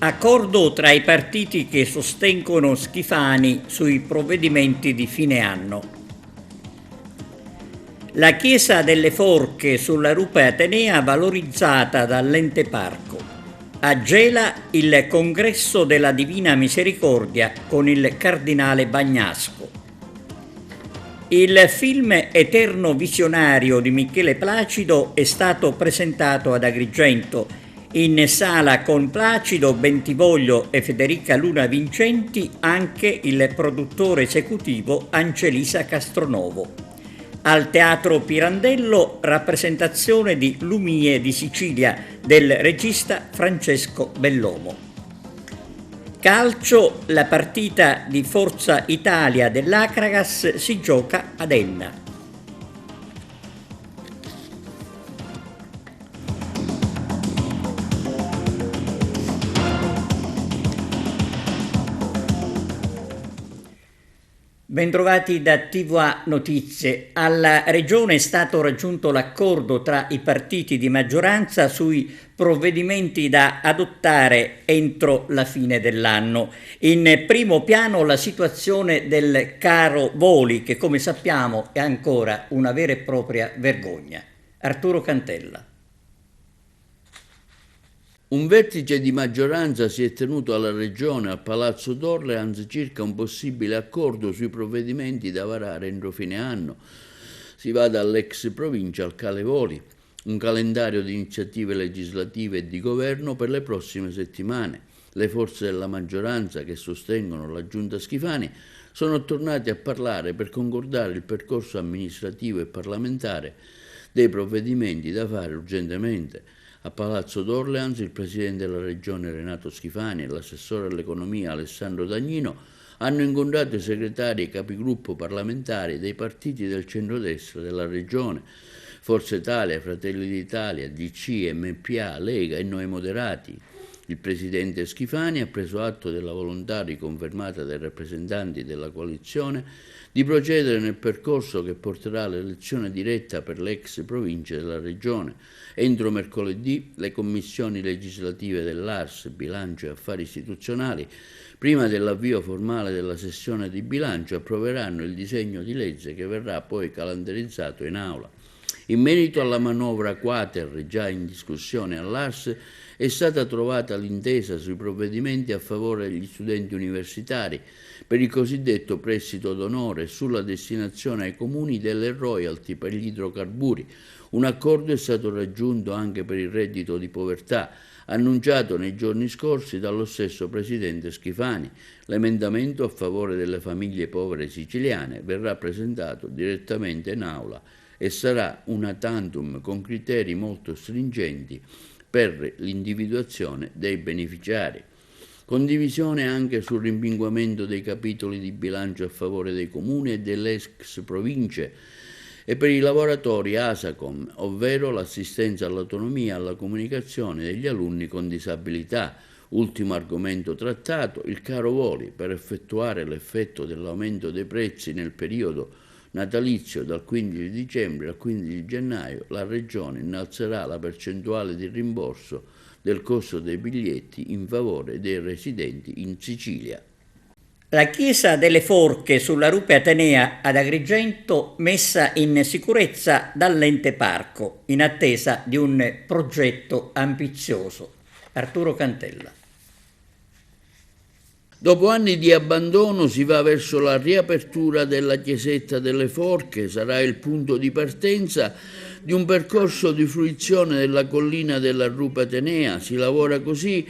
Accordo tra i partiti che sostengono Schifani sui provvedimenti di fine anno. La chiesa delle Forche sulla Rupe Atenea valorizzata dall'ente parco. A Gela il congresso della Divina Misericordia con il cardinale Bagnasco. Il film Eterno Visionario di Michele Placido è stato presentato ad Agrigento in sala con Placido, Bentivoglio e Federica Luna Vincenti anche il produttore esecutivo Angelisa Castronovo. Al Teatro Pirandello rappresentazione di Lumie di Sicilia del regista Francesco Bellomo. Calcio, la partita di Forza Italia dell'Acragas si gioca ad Enna. Bentrovati da TVA Notizie. Alla Regione è stato raggiunto l'accordo tra i partiti di maggioranza sui provvedimenti da adottare entro la fine dell'anno. In primo piano la situazione del caro voli, che come sappiamo è ancora una vera e propria vergogna. Arturo Cantella. Un vertice di maggioranza si è tenuto alla Regione a Palazzo d'Orleans circa un possibile accordo sui provvedimenti da varare entro fine anno. Si va dall'ex provincia al Cale Voli, un calendario di iniziative legislative e di governo per le prossime settimane. Le forze della maggioranza che sostengono la giunta Schifani sono tornate a parlare per concordare il percorso amministrativo e parlamentare dei provvedimenti da fare urgentemente. A Palazzo d'Orleans il Presidente della Regione Renato Schifani e l'assessore all'economia Alessandro Dagnino hanno incontrato i segretari e capigruppo parlamentari dei partiti del centrodestra della Regione, Forza Italia, Fratelli d'Italia, DC, MPA, Lega e Noi Moderati. Il Presidente Schifani ha preso atto della volontà riconfermata dai rappresentanti della coalizione di procedere nel percorso che porterà all'elezione diretta per le ex province della Regione. Entro mercoledì le commissioni legislative dell'ARS, Bilancio e Affari Istituzionali, prima dell'avvio formale della sessione di bilancio, approveranno il disegno di legge che verrà poi calendarizzato in aula. In merito alla manovra Quater già in discussione all'ARS, è stata trovata l'intesa sui provvedimenti a favore degli studenti universitari per il cosiddetto prestito d'onore e sulla destinazione ai comuni delle royalty per gli idrocarburi. Un accordo è stato raggiunto anche per il reddito di povertà, annunciato nei giorni scorsi dallo stesso Presidente Schifani. L'emendamento a favore delle famiglie povere siciliane verrà presentato direttamente in aula e sarà una tantum con criteri molto stringenti per l'individuazione dei beneficiari. Condivisione anche sul rimpinguamento dei capitoli di bilancio a favore dei comuni e delle ex province e per i lavoratori ASACOM, ovvero l'assistenza all'autonomia e alla comunicazione degli alunni con disabilità. Ultimo argomento trattato, il caro voli. Per effettuare l'effetto dell'aumento dei prezzi nel periodo natalizio dal 15 dicembre al 15 gennaio, la Regione innalzerà la percentuale di rimborso del costo dei biglietti in favore dei residenti in Sicilia. La chiesa delle Forche sulla Rupe Atenea ad Agrigento messa in sicurezza dall'ente parco in attesa di un progetto ambizioso. Arturo Cantella. Dopo anni di abbandono si va verso la riapertura della chiesetta delle Forche, sarà il punto di partenza di un percorso di fruizione della collina della Rupe Atenea. Si lavora così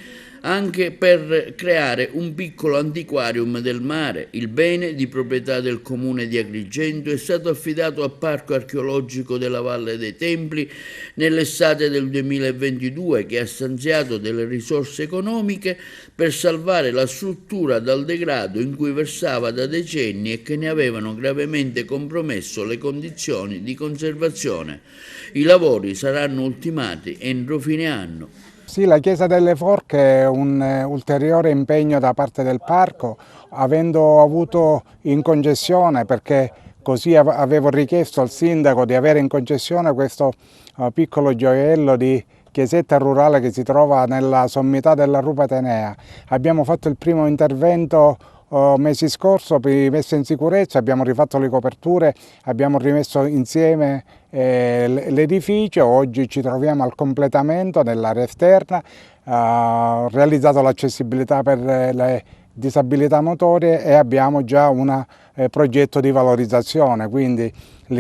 anche per creare un piccolo antiquarium del mare. Il bene, di proprietà del comune di Agrigento, è stato affidato al Parco Archeologico della Valle dei Templi nell'estate del 2022, che ha stanziato delle risorse economiche per salvare la struttura dal degrado in cui versava da decenni e che ne avevano gravemente compromesso le condizioni di conservazione. I lavori saranno ultimati entro fine anno. Sì, la Chiesa delle Forche è un ulteriore impegno da parte del parco, avendo avuto in concessione, perché così avevo richiesto al sindaco di avere in concessione questo piccolo gioiello di chiesetta rurale che si trova nella sommità della Rupe Atenea. Abbiamo fatto il primo intervento mesi scorso per messa in sicurezza, abbiamo rifatto le coperture, abbiamo rimesso insieme l'edificio, oggi ci troviamo al completamento nell'area esterna, realizzato l'accessibilità per le disabilità motorie e abbiamo già un progetto di valorizzazione, quindi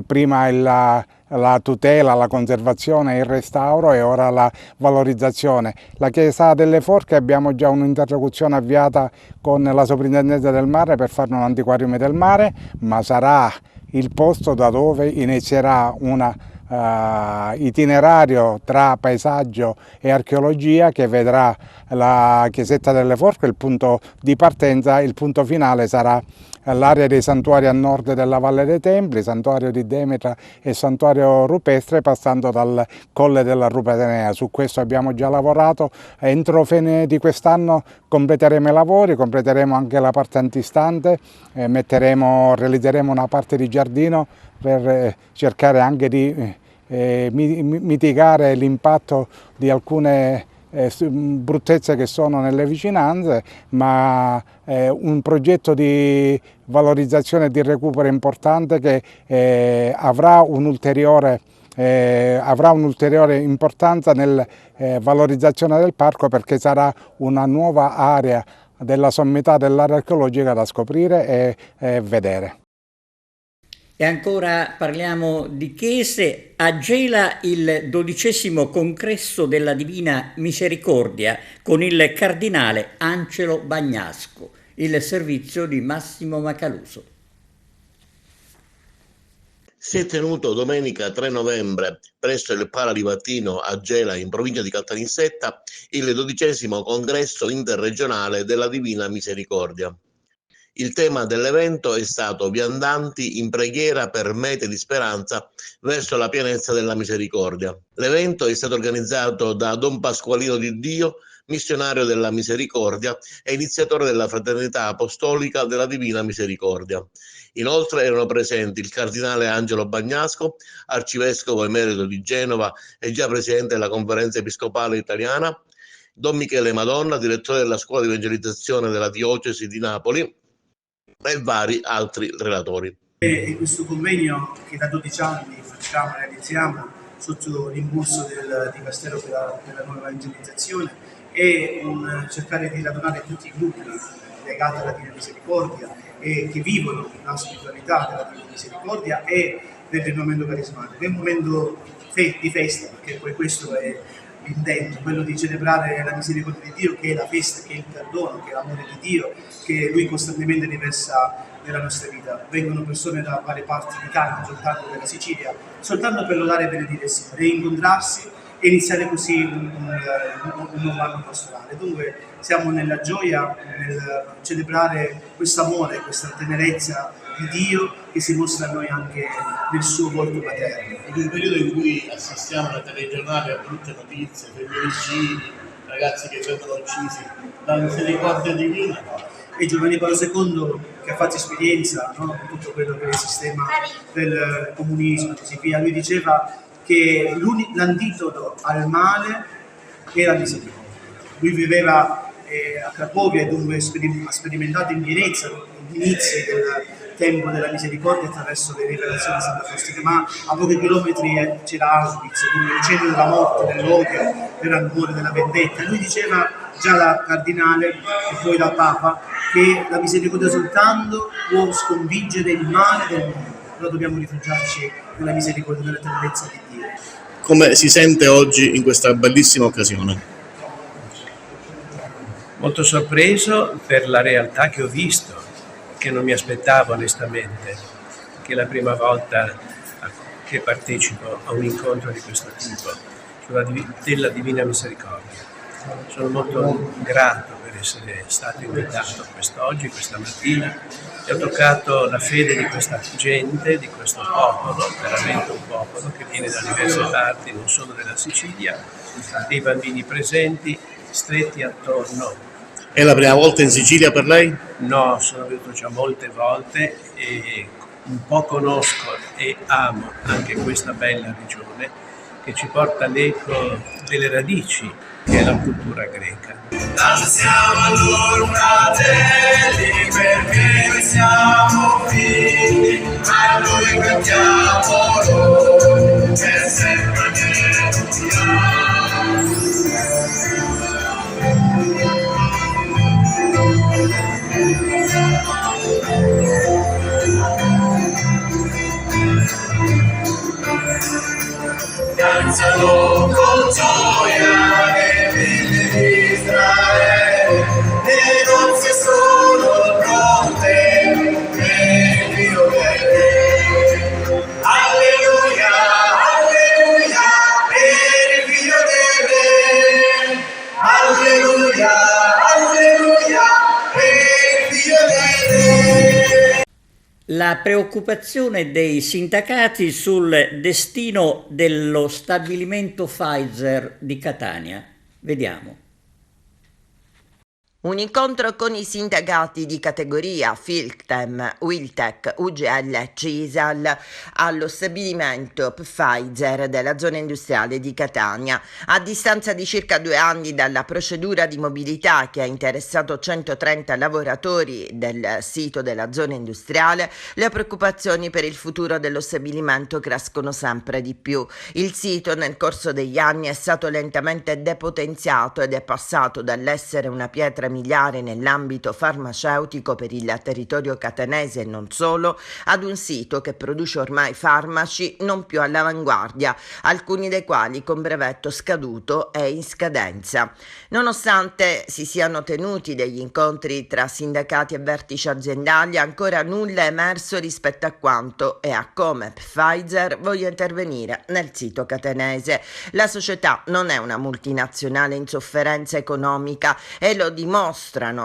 prima la tutela, la conservazione, il restauro e ora la valorizzazione. La Chiesa delle Forche abbiamo già un'interlocuzione avviata con la Soprintendenza del Mare per fare un antiquarium del mare, ma sarà il posto da dove inizierà un itinerario tra paesaggio e archeologia che vedrà la Chiesetta delle Forche, il punto di partenza, il punto finale sarà l'area dei santuari a nord della Valle dei Templi, santuario di Demetra e santuario rupestre, passando dal Colle della Rupe Atenea. Su questo abbiamo già lavorato, entro fine di quest'anno completeremo i lavori, completeremo anche la parte antistante, realizzeremo una parte di giardino per cercare anche di mitigare l'impatto di alcune bruttezze che sono nelle vicinanze, ma un progetto di valorizzazione e di recupero importante che avrà un'ulteriore importanza nella valorizzazione del parco, perché sarà una nuova area della sommità dell'area archeologica da scoprire e vedere. E ancora parliamo di chiese. A Gela il 12° congresso della Divina Misericordia con il cardinale Angelo Bagnasco, il servizio di Massimo Macaluso. Si è tenuto domenica 3 novembre presso il Pala di Vattino a Gela, in provincia di Caltanissetta, il 12° congresso interregionale della Divina Misericordia. Il tema dell'evento è stato Viandanti in preghiera per mete di speranza verso la pienezza della misericordia. L'evento è stato organizzato da Don Pasqualino di Dio, missionario della misericordia e iniziatore della Fraternità Apostolica della Divina Misericordia. Inoltre erano presenti il cardinale Angelo Bagnasco, arcivescovo emerito di Genova e già presidente della Conferenza Episcopale Italiana, Don Michele Madonna, direttore della Scuola di Evangelizzazione della Diocesi di Napoli, e vari altri relatori. E questo convegno che da 12 anni facciamo e realizziamo sotto l'impulso del Dicastero per la nuova evangelizzazione è cercare di radunare tutti i gruppi legati alla Divina Misericordia e che vivono la spiritualità della Divina Misericordia e del rinnovamento carismatico. È un momento di festa, perché poi questo è l'intento, quello di celebrare la misericordia di Dio, che è la festa, che è il perdono, che è l'amore di Dio, che Lui costantemente riversa nella nostra vita. Vengono persone da varie parti d'Italia, non soltanto della Sicilia, soltanto per lodare e benedire il Signore, e incontrarsi e iniziare così un nuovo anno pastorale. Dunque siamo nella gioia, nel celebrare questo amore, questa tenerezza di Dio che si mostra a noi anche nel suo volto paterno. In un periodo in cui assistiamo alla telegiornale a brutte notizie, femminicidi, ragazzi che vengono uccisi, la misericordia divina. E Giovanni Paolo II, che ha fatto esperienza, no, con tutto quello che è il sistema del comunismo e così via, lui diceva che l'antidoto al male è la misericordia. Lui viveva a Cracovia e dunque ha sperimentato in pienezza gli inizi del tempo della misericordia attraverso le rivelazioni di Santa Faustina, ma a pochi chilometri c'era Auschwitz, quindi il centro della morte, dell'odio, del rancore, della vendetta. Lui diceva, già da cardinale e poi da Papa, che la misericordia soltanto può sconfiggere il male del mondo, però dobbiamo rifugiarci nella misericordia, nella tenerezza di Dio. Come si sente oggi in questa bellissima occasione? Molto sorpreso per la realtà che ho visto, che non mi aspettavo onestamente, che è la prima volta che partecipo a un incontro di questo tipo, della Divina Misericordia. Sono molto grato per essere stato invitato quest'oggi, questa mattina, e ho toccato la fede di questa gente, di questo popolo, veramente un popolo che viene da diverse parti, non solo della Sicilia, dei bambini presenti, stretti attorno. È la prima volta in Sicilia per lei? No, sono venuto già molte volte e un po' conosco e amo anche questa bella regione, che ci porta l'eco delle radici, che è la cultura greca. Danziamo allora fratelli, perché noi siamo figli, a lui cantiamo noi, per sempre danzano con gioia le figlie di Israele, le nozze sono pronte per il Dio del Re. Alleluia, alleluia, per il Dio del Re. Alleluia, alleluia, per il Dio del Re. La preoccupazione dei sindacati sul destino dello stabilimento Pfizer di Catania. Vediamo. Un incontro con i sindacati di categoria Filctem, Wiltec, UGL e CISAL allo stabilimento Pfizer della zona industriale di Catania. A distanza di circa 2 anni dalla procedura di mobilità che ha interessato 130 lavoratori del sito della zona industriale, le preoccupazioni per il futuro dello stabilimento crescono sempre di più. Il sito nel corso degli anni è stato lentamente depotenziato ed è passato dall'essere una pietra miliare nell'ambito farmaceutico per il territorio catanese e non solo, ad un sito che produce ormai farmaci non più all'avanguardia, alcuni dei quali con brevetto scaduto e in scadenza. Nonostante si siano tenuti degli incontri tra sindacati e vertici aziendali, ancora nulla è emerso rispetto a quanto e a come Pfizer voglia intervenire nel sito catanese. La società non è una multinazionale in sofferenza economica e lo dimostrano,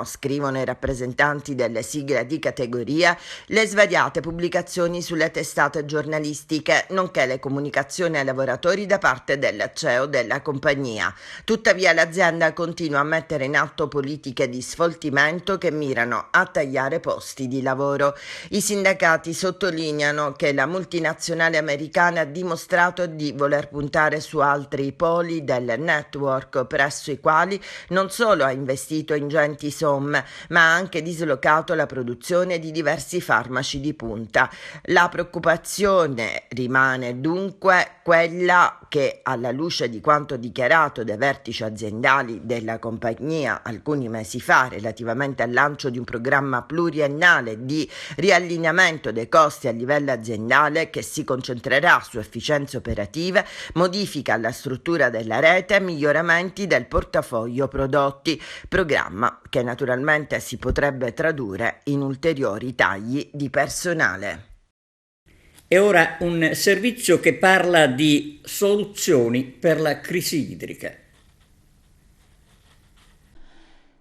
scrivono i rappresentanti delle sigle di categoria, le svariate pubblicazioni sulle testate giornalistiche, nonché le comunicazioni ai lavoratori da parte del CEO della compagnia. Tuttavia l'azienda continua a mettere in atto politiche di sfoltimento che mirano a tagliare posti di lavoro. I sindacati sottolineano che la multinazionale americana ha dimostrato di voler puntare su altri poli del network presso i quali non solo ha investito ingenti somme, ma ha anche dislocato la produzione di diversi farmaci di punta. La preoccupazione rimane dunque quella che, alla luce di quanto dichiarato dai vertici aziendali della compagnia alcuni mesi fa relativamente al lancio di un programma pluriennale di riallineamento dei costi a livello aziendale che si concentrerà su efficienze operative, modifica alla struttura della rete e miglioramenti del portafoglio prodotti, programma che naturalmente si potrebbe tradurre in ulteriori tagli di personale. E ora un servizio che parla di soluzioni per la crisi idrica.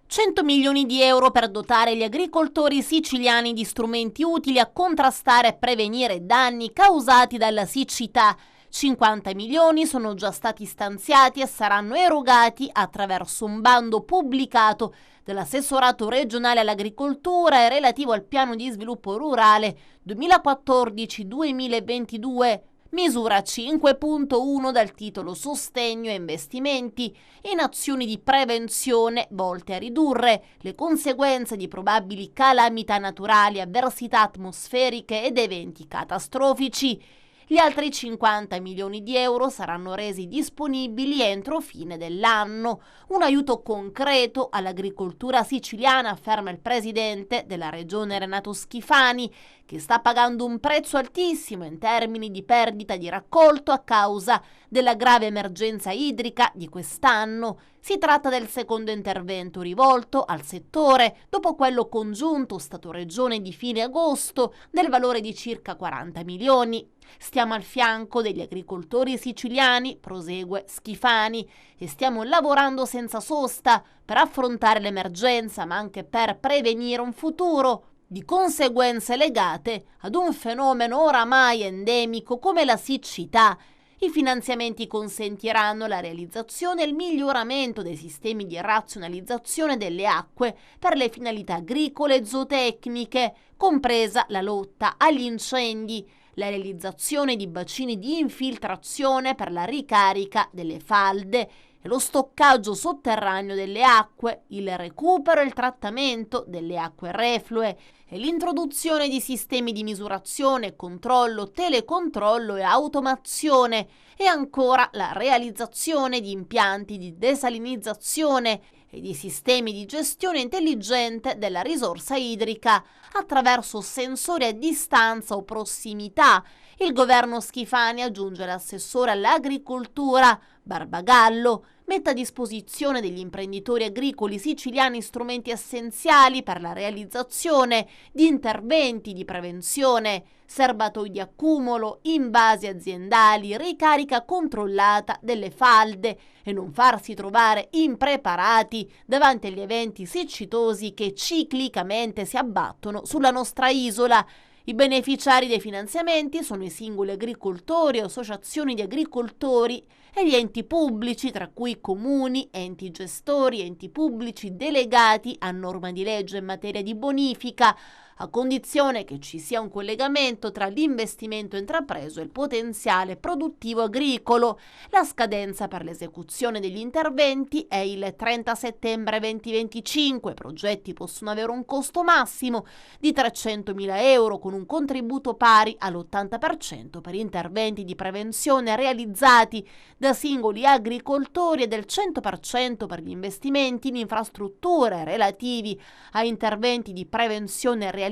100 milioni di euro per dotare gli agricoltori siciliani di strumenti utili a contrastare e prevenire danni causati dalla siccità. 50 milioni sono già stati stanziati e saranno erogati attraverso un bando pubblicato dall'assessorato regionale all'agricoltura e relativo al piano di sviluppo rurale 2014-2022, misura 5.1 dal titolo Sostegno e investimenti in azioni di prevenzione volte a ridurre le conseguenze di probabili calamità naturali, avversità atmosferiche ed eventi catastrofici. Gli altri 50 milioni di euro saranno resi disponibili entro fine dell'anno. Un aiuto concreto all'agricoltura siciliana, afferma il presidente della regione Renato Schifani, che sta pagando un prezzo altissimo in termini di perdita di raccolto a causa della grave emergenza idrica di quest'anno. Si tratta del secondo intervento rivolto al settore dopo quello congiunto Stato-Regione di fine agosto del valore di circa 40 milioni. Stiamo al fianco degli agricoltori siciliani, prosegue Schifani, e stiamo lavorando senza sosta per affrontare l'emergenza, ma anche per prevenire un futuro di conseguenze legate ad un fenomeno oramai endemico come la siccità. I finanziamenti consentiranno la realizzazione e il miglioramento dei sistemi di razionalizzazione delle acque per le finalità agricole e zootecniche, compresa la lotta agli incendi, la realizzazione di bacini di infiltrazione per la ricarica delle falde e lo stoccaggio sotterraneo delle acque, il recupero e il trattamento delle acque reflue e l'introduzione di sistemi di misurazione, controllo, telecontrollo e automazione e ancora la realizzazione di impianti di desalinizzazione e di sistemi di gestione intelligente della risorsa idrica attraverso sensori a distanza o prossimità. Il governo Schifani, aggiunge l'assessore all'agricoltura Barbagallo, mette a disposizione degli imprenditori agricoli siciliani strumenti essenziali per la realizzazione di interventi di prevenzione, serbatoi di accumulo, invasi aziendali, ricarica controllata delle falde e non farsi trovare impreparati davanti agli eventi siccitosi che ciclicamente si abbattono sulla nostra isola. I beneficiari dei finanziamenti sono i singoli agricoltori, associazioni di agricoltori e gli enti pubblici, tra cui comuni, enti gestori, enti pubblici delegati a norma di legge in materia di bonifica, a condizione che ci sia un collegamento tra l'investimento intrapreso e il potenziale produttivo agricolo. La scadenza per l'esecuzione degli interventi è il 30 settembre 2025. I progetti possono avere un costo massimo di 300.000 euro con un contributo pari all'80% per interventi di prevenzione realizzati da singoli agricoltori e del 100% per gli investimenti in infrastrutture relativi a interventi di prevenzione realizzati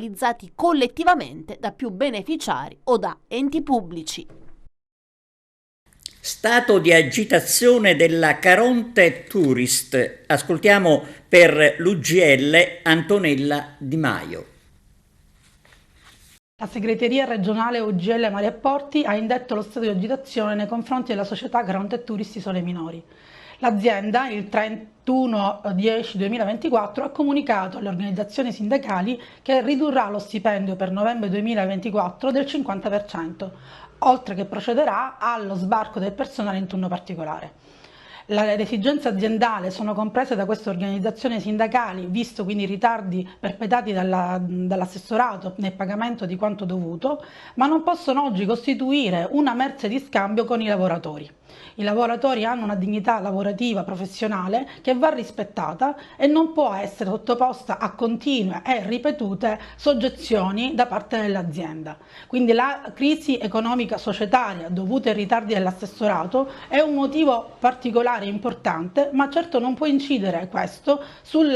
collettivamente da più beneficiari o da enti pubblici. Stato di agitazione della Caronte Tourist. Ascoltiamo per l'UGL Antonella Di Maio. La segreteria regionale UGL Mare e Porti ha indetto lo stato di agitazione nei confronti della società Caronte Tourist Isole Minori. L'azienda, il 31/10/2024, ha comunicato alle organizzazioni sindacali che ridurrà lo stipendio per novembre 2024 del 50%, oltre che procederà allo sbarco del personale in turno particolare. Le esigenze aziendali sono comprese da queste organizzazioni sindacali, visto quindi i ritardi perpetrati dall'assessorato nel pagamento di quanto dovuto, ma non possono oggi costituire una merce di scambio con i lavoratori. I lavoratori hanno una dignità lavorativa professionale che va rispettata e non può essere sottoposta a continue e ripetute soggezioni da parte dell'azienda. Quindi la crisi economica societaria dovuta ai ritardi dell'assessorato è un motivo particolare importante, ma certo non può incidere questo sul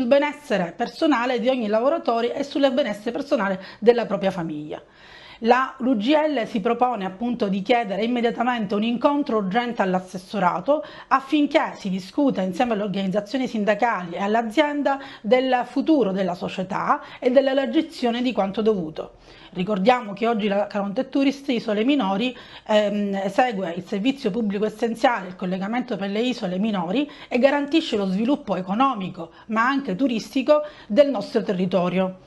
benessere personale di ogni lavoratore e sul benessere personale della propria famiglia. L'UGL si propone appunto di chiedere immediatamente un incontro urgente all'assessorato affinché si discuta insieme alle organizzazioni sindacali e all'azienda del futuro della società e dell'elargizione di quanto dovuto. Ricordiamo che oggi la Caronte Tourist Isole Minori esegue il servizio pubblico essenziale, il collegamento per le isole minori e garantisce lo sviluppo economico ma anche turistico del nostro territorio.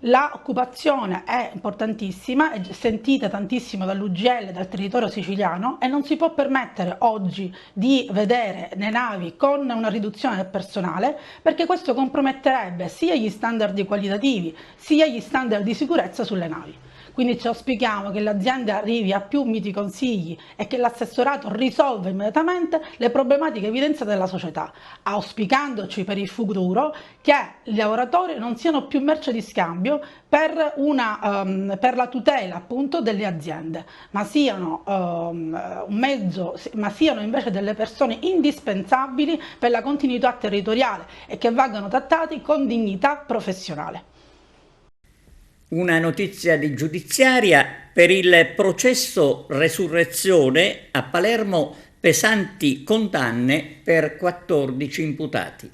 L'occupazione è importantissima, è sentita tantissimo dall'UGL e dal territorio siciliano e non si può permettere oggi di vedere le navi con una riduzione del personale, perché questo comprometterebbe sia gli standard qualitativi sia gli standard di sicurezza sulle navi. Quindi ci auspichiamo che l'azienda arrivi a più miti consigli e che l'assessorato risolva immediatamente le problematiche evidenziate dalla società, auspicandoci per il futuro che i lavoratori non siano più merce di scambio per la tutela appunto delle aziende, ma siano siano invece delle persone indispensabili per la continuità territoriale e che vengano trattati con dignità professionale. Una notizia di giudiziaria: per il processo Resurrezione a Palermo pesanti condanne per 14 imputati.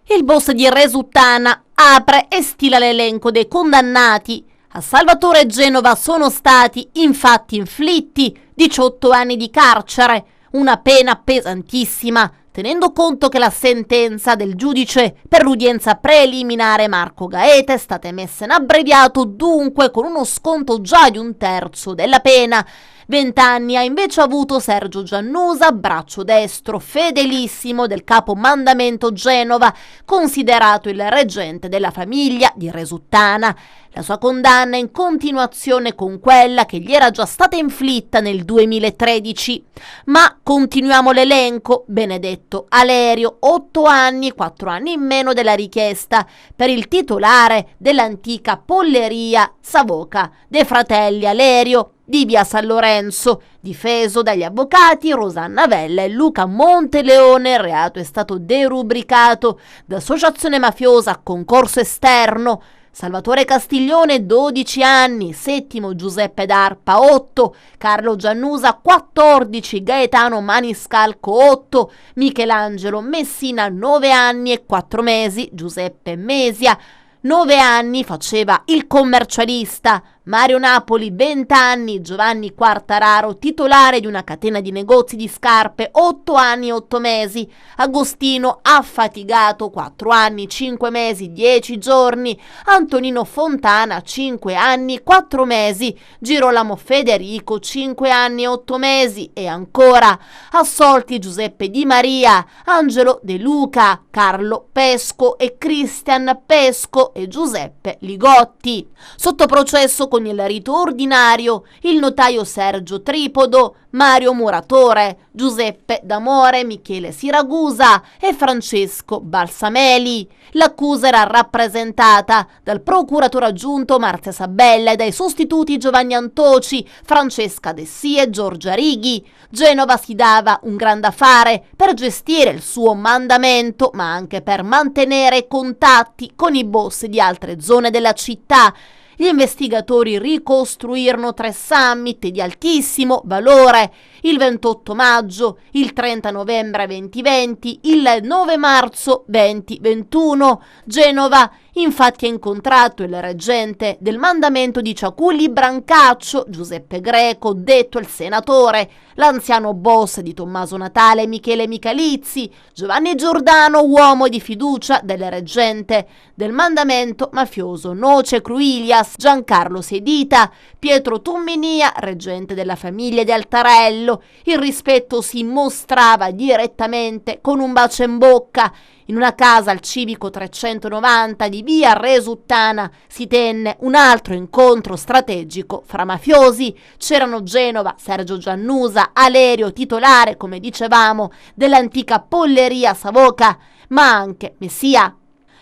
Il boss di Resuttana apre e stila l'elenco dei condannati. A Salvatore Genova sono stati infatti inflitti 18 anni di carcere, una pena pesantissima, tenendo conto che la sentenza del giudice per l'udienza preliminare Marco Gaeta è stata emessa in abbreviato, dunque con uno sconto già di 1/3 della pena. 20 anni ha invece avuto Sergio Giannusa, braccio destro fedelissimo del capo mandamento Genova, considerato il reggente della famiglia di Resuttana. La sua condanna è in continuazione con quella che gli era già stata inflitta nel 2013. Ma continuiamo l'elenco. Benedetto Alerio, 8 anni, 4 anni in meno della richiesta per il titolare dell'antica polleria Savoca dei fratelli Alerio di via San Lorenzo, difeso dagli avvocati Rosanna Vella e Luca Monteleone. Il reato è stato derubricato da associazione mafiosa a concorso esterno. Salvatore Castiglione, 12 anni, Settimo Giuseppe D'Arpa, 8, Carlo Giannusa, 14, Gaetano Maniscalco, 8, Michelangelo Messina, 9 anni e 4 mesi, Giuseppe Mesia, 9 anni, faceva il commercialista. Mario Napoli, 20 anni, Giovanni Quartararo, titolare di una catena di negozi di scarpe, 8 anni e 8 mesi, Agostino Affatigato, 4 anni, 5 mesi, 10 giorni, Antonino Fontana, 5 anni, 4 mesi, Girolamo Federico, 5 anni e 8 mesi e ancora assolti Giuseppe Di Maria, Angelo De Luca, Carlo Pesco e Cristian Pesco e Giuseppe Ligotti. Sotto processo con il rito ordinario il notaio Sergio Tripodo, Mario Muratore, Giuseppe D'Amore, Michele Siragusa e Francesco Balsameli. L'accusa era rappresentata dal procuratore aggiunto Marzia Sabella e dai sostituti Giovanni Antoci, Francesca Dessì e Giorgia Righi. Genova si dava un gran da fare per gestire il suo mandamento, ma anche per mantenere contatti con i boss di altre zone della città. Gli investigatori ricostruirono 3 summit di altissimo valore: il 28 maggio, il 30 novembre 2020, il 9 marzo 2021. Genova infatti ha incontrato il reggente del mandamento di Ciaculli Brancaccio, Giuseppe Greco, detto il senatore, l'anziano boss di Tommaso Natale, Michele Michalizzi, Giovanni Giordano, uomo di fiducia del reggente del mandamento mafioso Noce Cruilias, Giancarlo Sedita, Pietro Tumminia, reggente della famiglia di Altarello. Il rispetto si mostrava direttamente con un bacio in bocca. In una casa al civico 390 di via Resuttana si tenne un altro incontro strategico fra mafiosi. C'erano Genova, Sergio Giannusa, Alerio, titolare, come dicevamo, dell'antica polleria Savoca, ma anche Messia.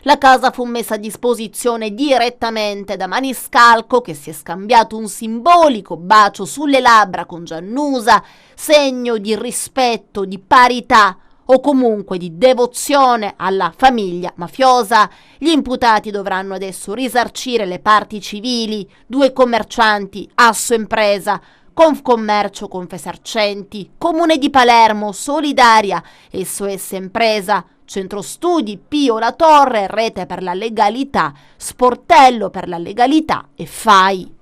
La casa fu messa a disposizione direttamente da Maniscalco, che si è scambiato un simbolico bacio sulle labbra con Giannusa, segno di rispetto, di parità o comunque di devozione alla famiglia mafiosa. Gli imputati dovranno adesso risarcire le parti civili: 2 commercianti, Assoimpresa, Confcommercio Confesercenti, Comune di Palermo, Solidaria, SOS Impresa, Centro Studi Pio La Torre, Rete per la Legalità, Sportello per la Legalità e FAI.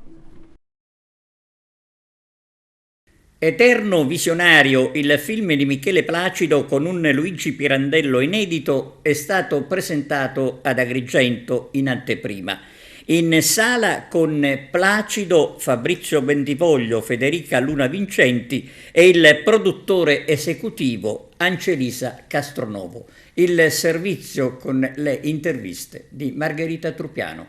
Eterno visionario, il film di Michele Placido con un Luigi Pirandello inedito è stato presentato ad Agrigento in anteprima. In sala con Placido, Fabrizio Bentivoglio, Federica Luna Vincenti e il produttore esecutivo Ancelisa Castronovo. Il servizio con le interviste di Margherita Trupiano.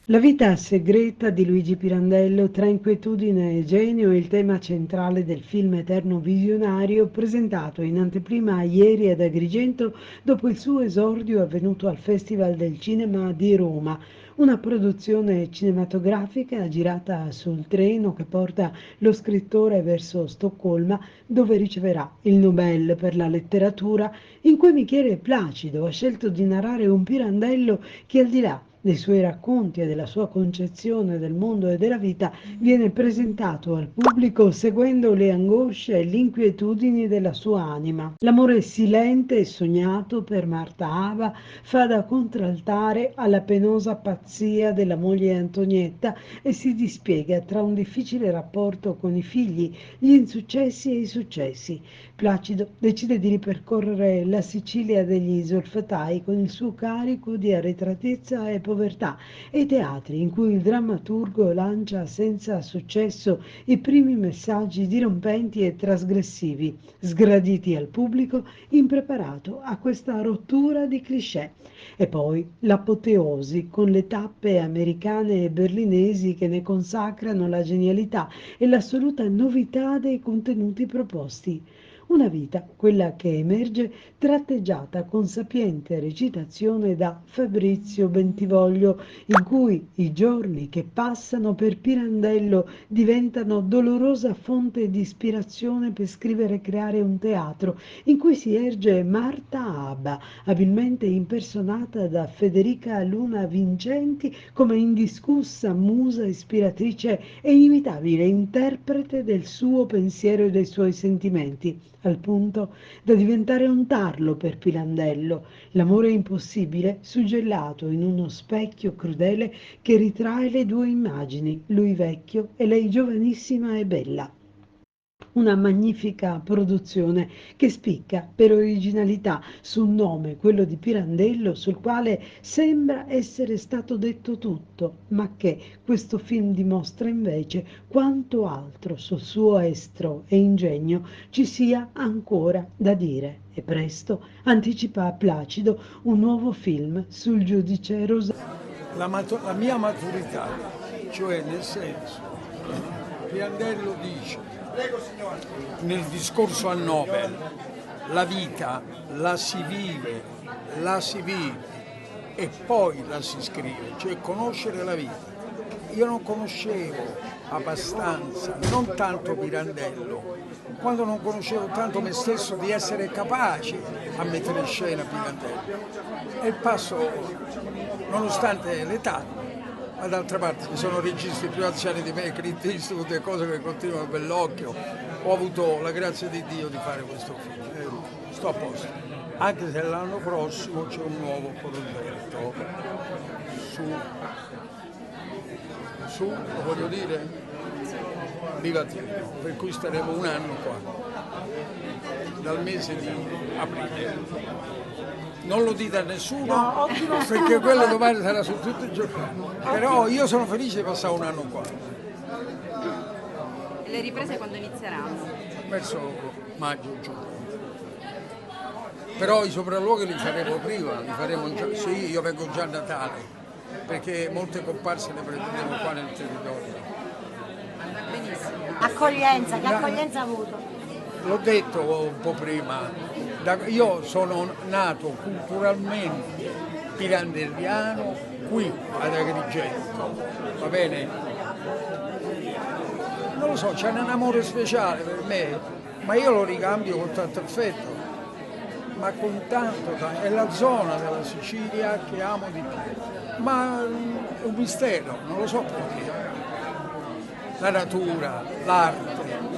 La vita segreta di Luigi Pirandello, tra inquietudine e genio, è il tema centrale del film Eterno visionario, presentato in anteprima ieri ad Agrigento dopo il suo esordio avvenuto al Festival del Cinema di Roma. Una produzione cinematografica girata sul treno che porta lo scrittore verso Stoccolma, dove riceverà il Nobel per la letteratura, in cui Michele Placido ha scelto di narrare un Pirandello che, al di là dei suoi racconti e della sua concezione del mondo e della vita, viene presentato al pubblico seguendo le angosce e le inquietudini della sua anima. L'amore silente e sognato per Marta Ava fa da contraltare alla penosa pazzia della moglie Antonietta e si dispiega tra un difficile rapporto con i figli, gli insuccessi e i successi. Placido decide di ripercorrere la Sicilia degli Solfatai con il suo carico di arretratezza e povertà. povertà, e i teatri in cui il drammaturgo lancia senza successo i primi messaggi dirompenti e trasgressivi, sgraditi al pubblico impreparato a questa rottura di cliché. E poi l'apoteosi con le tappe americane e berlinesi che ne consacrano la genialità e l'assoluta novità dei contenuti proposti. Una vita, quella che emerge, tratteggiata con sapiente recitazione da Fabrizio Bentivoglio, in cui i giorni che passano per Pirandello diventano dolorosa fonte di ispirazione per scrivere e creare un teatro, in cui si erge Marta Abba, abilmente impersonata da Federica Luna Vincenti come indiscussa musa ispiratrice e inimitabile interprete del suo pensiero e dei suoi sentimenti, al punto da diventare un tarlo per Pirandello, l'amore impossibile suggellato in uno specchio crudele che ritrae le due immagini, lui vecchio e lei giovanissima e bella. Una magnifica produzione che spicca per originalità su un nome, quello di Pirandello, sul quale sembra essere stato detto tutto, ma che questo film dimostra invece quanto altro sul suo estro e ingegno ci sia ancora da dire. E presto anticipa a Placido un nuovo film sul giudice Rosario. La mia maturità, cioè nel senso, Pirandello dice nel discorso a Nobel, la vita la si vive e poi la si scrive, cioè conoscere la vita. Io non conoscevo abbastanza, non tanto Pirandello, quando non conoscevo tanto me stesso di essere capace a mettere in scena Pirandello. E il passo, nonostante l'età, ma d'altra parte ci sono registi più anziani di me, Clint Eastwood e cose che continuano a bell'occhio. Ho avuto la grazia di Dio di fare questo film, sto a posto. Anche se l'anno prossimo c'è un nuovo progetto su, lo voglio dire, Livatino, per cui staremo un anno qua, dal mese di aprile. Non lo dite a nessuno, perché quello domani sarà su tutti i giornali. Però io sono felice di passare un anno qua. E le riprese quando inizieranno? Verso maggio, giugno. Però i sopralluoghi li faremo prima, li faremo già. Sì, io vengo già a Natale, perché molte comparse le prenderemo qua nel territorio. Benissimo. Accoglienza, che accoglienza ha avuto? L'ho detto un po' prima. Io sono nato culturalmente pirandelliano qui ad Agrigento, va bene? Non lo so, c'è un amore speciale per me, ma io lo ricambio con tanto affetto, ma con tanto, è la zona della Sicilia che amo di più, ma è un mistero, non lo so perché. La natura, l'arte,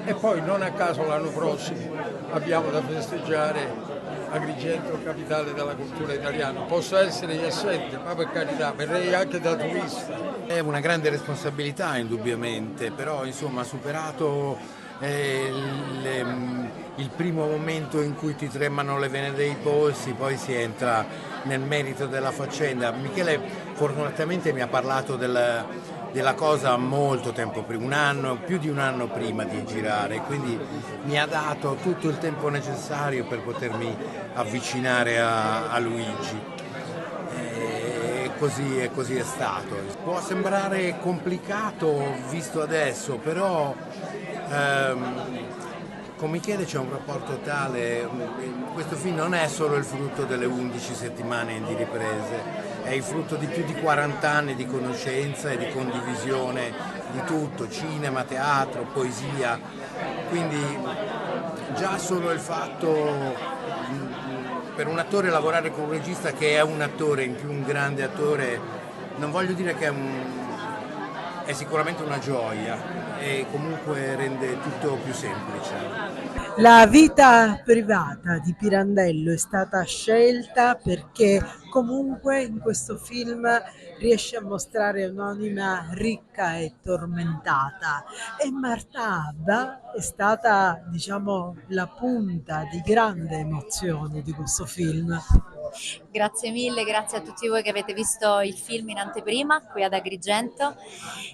e poi non a caso l'anno prossimo abbiamo da festeggiare Agrigento, capitale della cultura italiana. Posso essere assente, ma per carità, verrei anche da turista. È una grande responsabilità indubbiamente, però insomma superato il primo momento in cui ti tremano le vene dei polsi, poi si entra nel merito della faccenda. Michele fortunatamente mi ha parlato della cosa molto tempo prima, più di un anno prima di girare, quindi mi ha dato tutto il tempo necessario per potermi avvicinare a Luigi. E così è stato. Può sembrare complicato visto adesso, però con Michele c'è un rapporto tale. Questo film non è solo il frutto delle 11 settimane di riprese, è il frutto di più di 40 anni di conoscenza e di condivisione di tutto, cinema, teatro, poesia, quindi già solo il fatto per un attore lavorare con un regista che è un attore, in più un grande attore, non voglio dire che è sicuramente una gioia e comunque rende tutto più semplice. La vita privata di Pirandello è stata scelta perché comunque in questo film riesce a mostrare un'anima ricca e tormentata, e Marta Abba è stata, diciamo, la punta di grande emozione di questo film. Grazie mille, grazie a tutti voi che avete visto il film in anteprima qui ad Agrigento.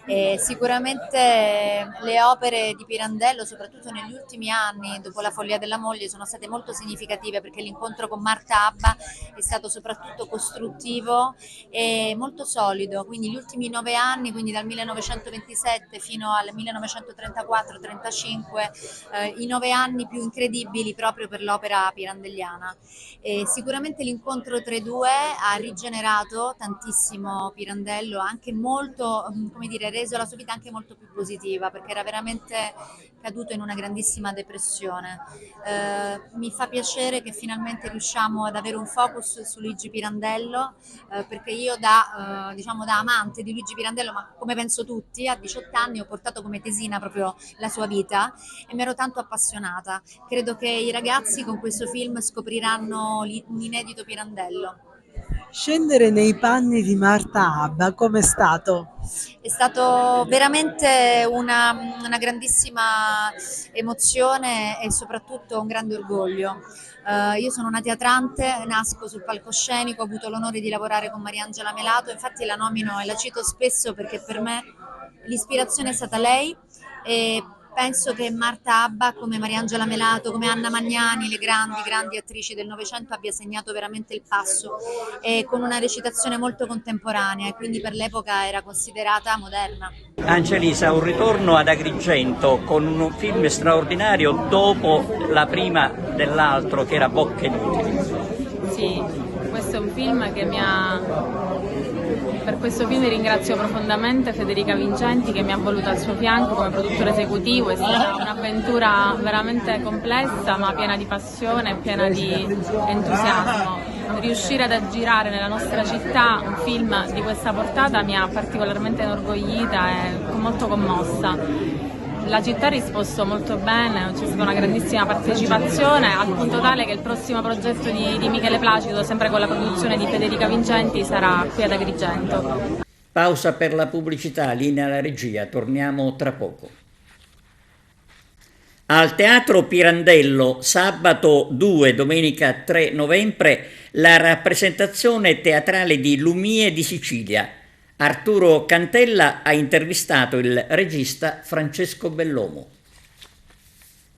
E sicuramente le opere di Pirandello, soprattutto negli ultimi anni, dopo La follia della moglie, sono state molto significative, perché l'incontro con Marta Abba è stato soprattutto costruttivo e molto solido. Quindi gli ultimi 9 anni, quindi dal 1927 fino al 1934-35, i 9 anni più incredibili proprio per l'opera pirandelliana. E sicuramente l'incontro tra i due ha rigenerato tantissimo Pirandello, anche molto, come dire, reso la sua vita anche molto più positiva, perché era veramente caduto in una grandissima depressione. Mi fa piacere che finalmente riusciamo ad avere un focus su Luigi Pirandello, perché io diciamo da amante di Luigi Pirandello, ma come penso tutti, a 18 anni ho portato come tesina proprio la sua vita e mi ero tanto appassionata. Credo che i ragazzi con questo film scopriranno un inedito Pirandello. Scendere nei panni di Marta Abba, com'è stato? È stato veramente una grandissima emozione e soprattutto un grande orgoglio. Io sono una teatrante, nasco sul palcoscenico, ho avuto l'onore di lavorare con Mariangela Melato, infatti la nomino e la cito spesso perché per me l'ispirazione è stata lei, e penso che Marta Abba, come Mariangela Melato, come Anna Magnani, le grandi attrici del Novecento, abbia segnato veramente il passo, e con una recitazione molto contemporanea, e quindi per l'epoca era considerata moderna. Angelisa, un ritorno ad Agrigento con un film straordinario dopo la prima dell'altro, che era Bocche inutili. Sì, questo è un film che Per questo film ringrazio profondamente Federica Vincenti, che mi ha voluto al suo fianco come produttore esecutivo. È stata un'avventura veramente complessa, ma piena di passione e piena di entusiasmo. Riuscire ad aggirare nella nostra città un film di questa portata mi ha particolarmente inorgoglita e molto commossa. La città ha risposto molto bene, c'è stata una grandissima partecipazione, al punto tale che il prossimo progetto di Michele Placido, sempre con la produzione di Federica Vincenti, sarà qui ad Agrigento. Pausa per la pubblicità, linea alla regia, torniamo tra poco. Al Teatro Pirandello, sabato 2, domenica 3 novembre, la rappresentazione teatrale di Lumie di Sicilia. Arturo Cantella ha intervistato il regista Francesco Bellomo.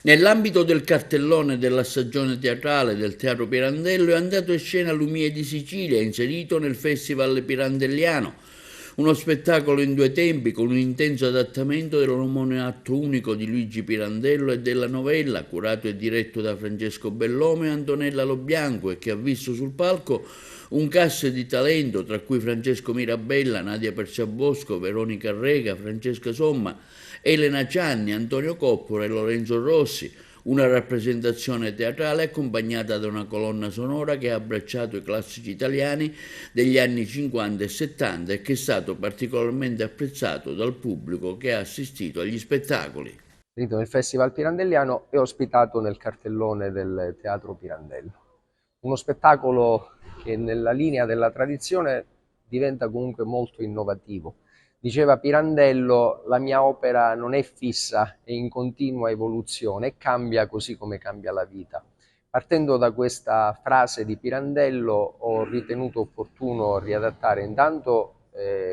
Nell'ambito del cartellone della stagione teatrale del Teatro Pirandello è andato in scena Lumie di Sicilia, inserito nel Festival Pirandelliano, uno spettacolo in 2 tempi con un intenso adattamento dell'omonimo unico di Luigi Pirandello e della novella, curato e diretto da Francesco Bellomo e Antonella Lobianco, e che ha visto sul palco un cast di talento, tra cui Francesco Mirabella, Nadia Perciabosco, Veronica Rega, Francesca Somma, Elena Cianni, Antonio Coppola e Lorenzo Rossi. Una rappresentazione teatrale accompagnata da una colonna sonora che ha abbracciato i classici italiani degli anni 50 e 70 e che è stato particolarmente apprezzato dal pubblico che ha assistito agli spettacoli. Nel Festival Pirandelliano e ospitato nel cartellone del Teatro Pirandello. Uno spettacolo che nella linea della tradizione diventa comunque molto innovativo. Diceva Pirandello, la mia opera non è fissa, è in continua evoluzione e cambia così come cambia la vita. Partendo da questa frase di Pirandello ho ritenuto opportuno riadattare intanto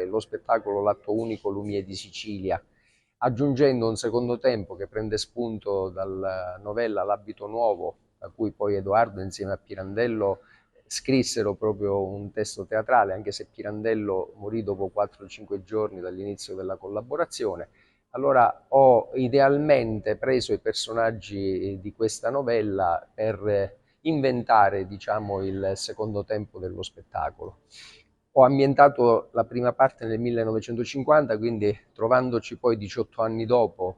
lo spettacolo L'atto unico Lumie di Sicilia, aggiungendo un secondo tempo che prende spunto dalla novella L'abito nuovo, da cui poi Edoardo insieme a Pirandello scrissero proprio un testo teatrale, anche se Pirandello morì dopo 4-5 giorni dall'inizio della collaborazione. Allora ho idealmente preso i personaggi di questa novella per inventare, diciamo, il secondo tempo dello spettacolo. Ho ambientato la prima parte nel 1950, quindi trovandoci poi 18 anni dopo,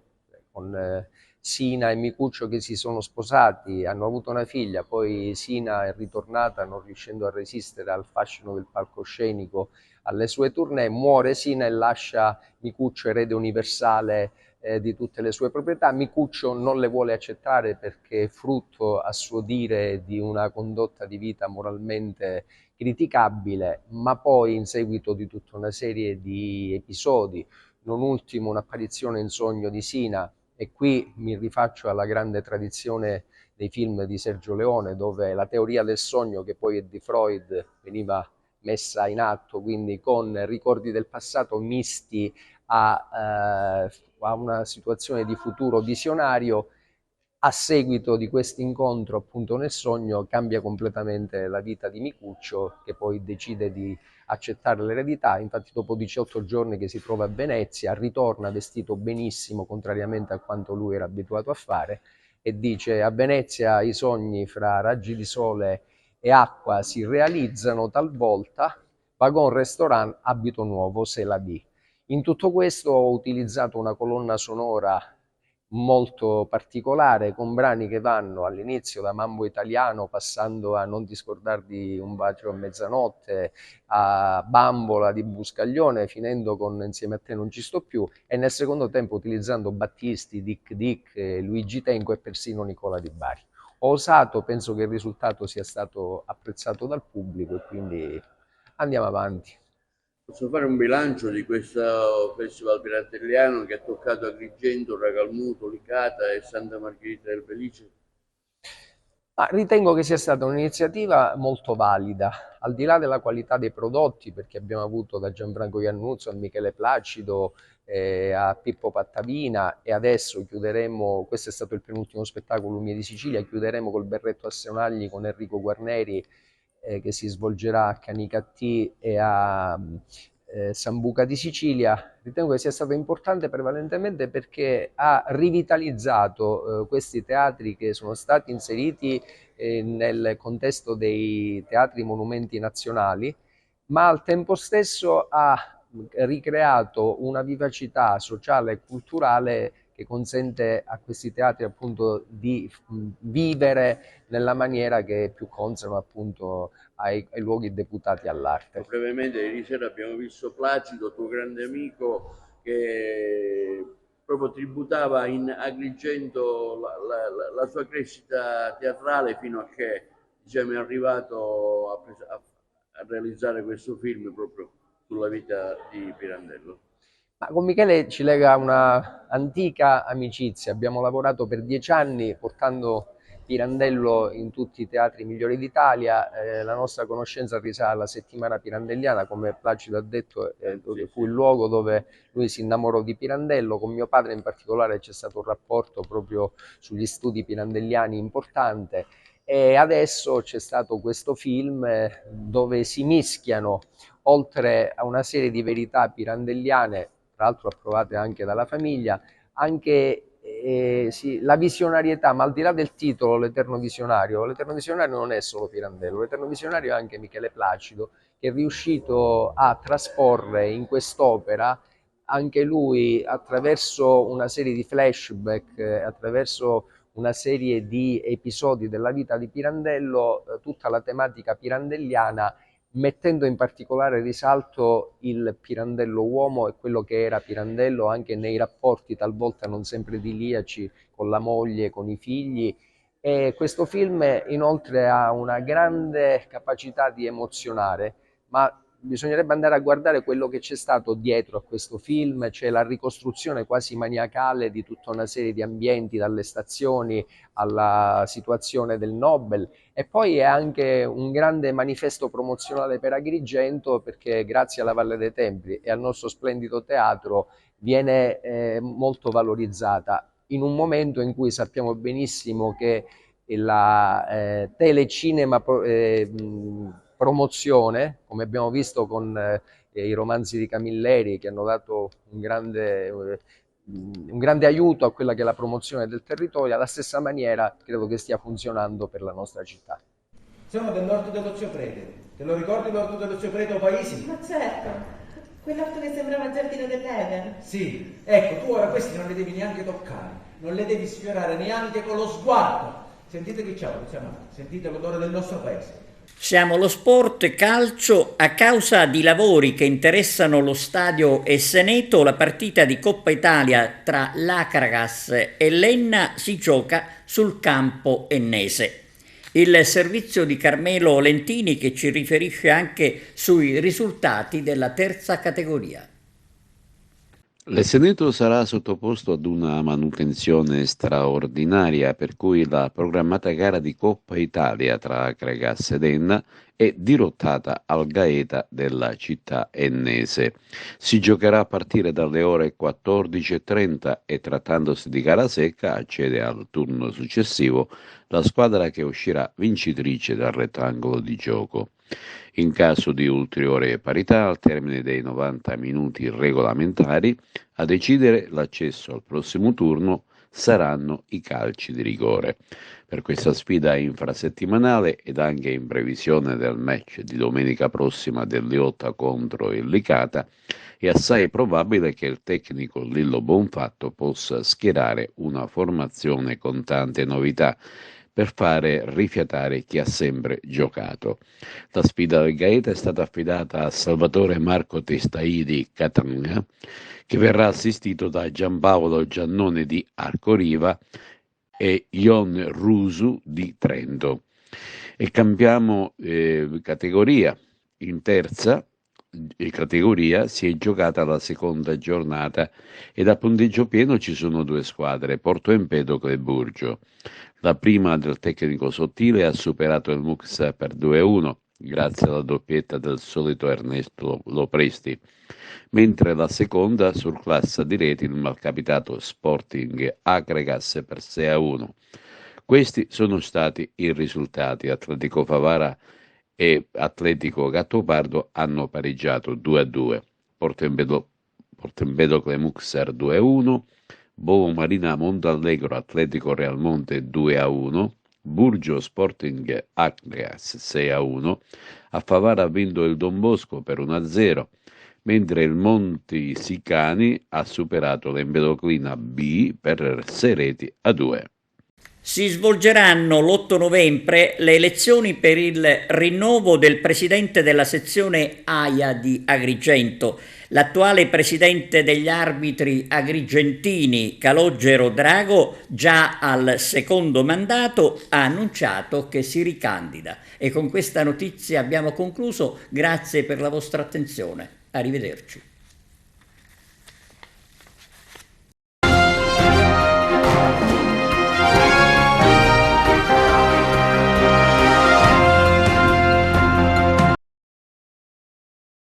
con Sina e Micuccio che si sono sposati, hanno avuto una figlia, poi Sina è ritornata non riuscendo a resistere al fascino del palcoscenico alle sue tournée, muore Sina e lascia Micuccio erede universale di tutte le sue proprietà. Micuccio non le vuole accettare perché è frutto, a suo dire, di una condotta di vita moralmente criticabile, ma poi in seguito di tutta una serie di episodi, non ultimo un'apparizione in sogno di Sina, e qui mi rifaccio alla grande tradizione dei film di Sergio Leone, dove la teoria del sogno, che poi è di Freud, veniva messa in atto, quindi con ricordi del passato misti a una situazione di futuro visionario. A seguito di questo incontro appunto nel sogno cambia completamente la vita di Micuccio, che poi decide di accettare l'eredità. Infatti dopo 18 giorni che si trova a Venezia ritorna vestito benissimo, contrariamente a quanto lui era abituato a fare, e dice: a Venezia i sogni fra raggi di sole e acqua si realizzano talvolta, wagon restaurant, abito nuovo, c'est la vie. In tutto questo ho utilizzato una colonna sonora molto particolare, con brani che vanno all'inizio da Mambo Italiano, passando a Non ti scordar di Un bacio a mezzanotte, a Bambola di Buscaglione, finendo con Insieme a te non ci sto più, e nel secondo tempo utilizzando Battisti, Dick Dick, Luigi Tenco e persino Nicola Di Bari. Ho osato, penso che il risultato sia stato apprezzato dal pubblico e quindi andiamo avanti. Posso fare un bilancio di questo Festival Pirandelliano che ha toccato Agrigento, Ragalmuto, Licata e Santa Margherita del Belice? Ritengo che sia stata un'iniziativa molto valida, al di là della qualità dei prodotti, perché abbiamo avuto da Gianfranco Iannuzzo a Michele Placido, a Pippo Pattavina, e adesso chiuderemo, questo è stato il penultimo spettacolo, Lumie di Sicilia, chiuderemo col Berretto a Sonagli con Enrico Guarneri, che si svolgerà a Canicattì e a Sambuca di Sicilia. Ritengo che sia stato importante prevalentemente perché ha rivitalizzato questi teatri che sono stati inseriti nel contesto dei teatri monumenti nazionali, ma al tempo stesso ha ricreato una vivacità sociale e culturale che consente a questi teatri appunto di vivere nella maniera che è più consona appunto ai luoghi deputati all'arte. Brevemente, ieri sera abbiamo visto Placido, tuo grande amico, che proprio tributava in Agrigento la sua crescita teatrale fino a che, diciamo, è arrivato a realizzare questo film proprio sulla vita di Pirandello. Con Michele ci lega una antica amicizia, abbiamo lavorato per 10 anni portando Pirandello in tutti i teatri migliori d'Italia, la nostra conoscenza risale alla settimana pirandelliana, come Placido ha detto, fu il luogo dove lui si innamorò di Pirandello. Con mio padre in particolare c'è stato un rapporto proprio sugli studi pirandelliani importante, e adesso c'è stato questo film dove si mischiano, oltre a una serie di verità pirandelliane, tra l'altro approvate anche dalla famiglia, anche la visionarietà, ma al di là del titolo, l'Eterno Visionario non è solo Pirandello, l'Eterno Visionario è anche Michele Placido, che è riuscito a trasporre in quest'opera, anche lui attraverso una serie di flashback, attraverso una serie di episodi della vita di Pirandello, tutta la tematica pirandelliana, mettendo in particolare risalto il Pirandello uomo e quello che era Pirandello anche nei rapporti talvolta non sempre idilliaci con la moglie, con i figli. E questo film inoltre ha una grande capacità di emozionare, ma bisognerebbe andare a guardare quello che c'è stato dietro a questo film. C'è la ricostruzione quasi maniacale di tutta una serie di ambienti, dalle stazioni alla situazione del Nobel, e poi è anche un grande manifesto promozionale per Agrigento, perché grazie alla Valle dei Templi e al nostro splendido teatro viene molto valorizzata in un momento in cui sappiamo benissimo che la telecinema promozione, come abbiamo visto con i romanzi di Camilleri, che hanno dato un grande aiuto a quella che è la promozione del territorio, alla stessa maniera credo che stia funzionando per la nostra città. Sono del nord dello Cioprete, te lo ricordi l'orto dello Cioprete o Paesi? Ma certo, quell'orto che sembrava il giardino dell'Eden. Sì, ecco, tu ora questi non li devi neanche toccare, non li devi sfiorare neanche con lo sguardo. Sentite che ciao, sentite l'odore del nostro paese. Siamo lo sport calcio. A causa di lavori che interessano lo stadio Esseneto, la partita di Coppa Italia tra l'Acragas e l'Enna si gioca sul campo ennese. Il servizio di Carmelo Lentini, che ci riferisce anche sui risultati della terza categoria. L'Eseneto sarà sottoposto ad una manutenzione straordinaria, per cui la programmata gara di Coppa Italia tra Agregas ed Enna è dirottata al Gaeta della città ennese. Si giocherà a partire dalle ore 14:30 e, trattandosi di gara secca, accede al turno successivo la squadra che uscirà vincitrice dal rettangolo di gioco. In caso di ulteriore parità, al termine dei 90 minuti regolamentari, a decidere l'accesso al prossimo turno saranno i calci di rigore. Per questa sfida infrasettimanale ed anche in previsione del match di domenica prossima del Liotta contro il Licata, è assai probabile che il tecnico Lillo Bonfatto possa schierare una formazione con tante novità per fare rifiatare chi ha sempre giocato. La sfida del Gaeta è stata affidata a Salvatore Marco Testai di Catania, che verrà assistito da Giampaolo Giannone di Arcoriva e Ion Rusu di Trento. E cambiamo categoria. In terza categoria si è giocata la seconda giornata ed a punteggio pieno ci sono due squadre, Porto Empedocle e Burgio. La prima del tecnico Sottile ha superato il Mux per 2-1 grazie alla doppietta del solito Ernesto Lopresti, mentre la seconda surclassa di reti il malcapitato Sporting Agregas per 6-1. Questi sono stati i risultati. Atletico Favara e Atletico Gattopardo hanno pareggiato 2-2, Porto Empedocle Muxer 2-1, Bovo Marina Montallegro Atletico Realmonte 2-1, Burgio Sporting Agregas 6-1, a Favara ha vinto il Don Bosco per 1-0, mentre il Monti Sicani ha superato l'Empedoclina B per 6 reti a 2. Si svolgeranno l'8 novembre le elezioni per il rinnovo del presidente della sezione AIA di Agrigento. L'attuale presidente degli arbitri agrigentini, Calogero Drago, già al secondo mandato, ha annunciato che si ricandida. E con questa notizia abbiamo concluso. Grazie per la vostra attenzione. Arrivederci.